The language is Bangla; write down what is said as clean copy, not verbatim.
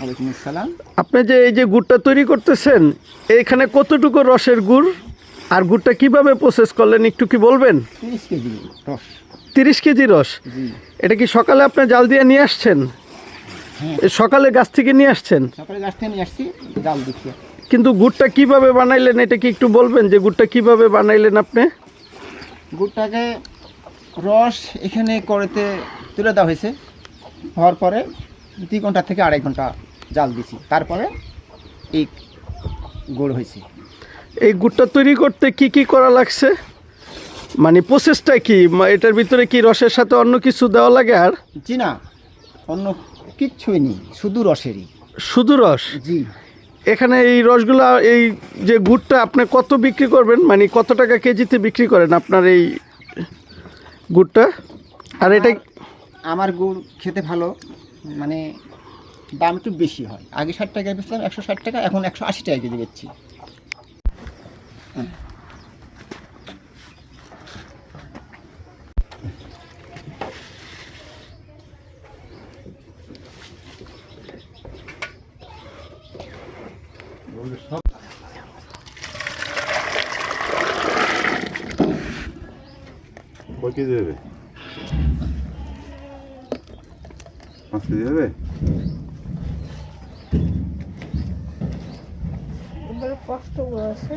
ওয়ালাইকুম আসসালাম। আপনি যে এই যে গুড়টা তৈরি করতেছেন, এইখানে কতটুকু রসের গুড় আর গুড়টা কিভাবে প্রসেস করলেন একটু কি বলবেন? 30 কেজি রস। 30 কেজি রস। জি, এটা কি সকালে আপনি জাল দিয়ে নিয়ে আসছেন? হ্যাঁ, এ সকালে গাছ থেকে নিয়ে আসছেন, সকালে গাছ থেকে নিয়ে আসছি, জাল দিচ্ছি। কিন্তু গুড়টা কিভাবে বানাইলেন এটা কি একটু বলবেন যে গুড়টা কিভাবে বানাইলেন আপনি? গুড়টাকে রস এখানে করেতে তুলে দেওয়া হয়েছে, হওয়ার পরে 2 ঘন্টা থেকে 2.5 ঘন্টা জাল দিছি, তারপরে এই গুড় হয়েছে। এই গুড়টা তৈরি করতে কি কি করা লাগছে, মানে প্রসেসটা কি? এটার ভিতরে কি রসের সাথে অন্য কিছু দেওয়া লাগে? আর জি না, অন্য কিচ্ছুই নেই, শুধু রসেরই। শুধু রস? জি, এখানে এই রসগুলা, এই যে গুড়টা আপনি কত বিক্রি করবেন, মানে কত টাকা কেজিতে বিক্রি করেন আপনার এই গুড়টা? আর এটা আমার গুড় খেতে ভালো, মানে দাম একটু বেশি হয়। আগে 60 টাকায় বেচলাম, 160 টাকা, এখন 180 টাকা কেজি বেচছি। কয় কেজি হবে? 5 কেজি হবে? কষ্ট আছে।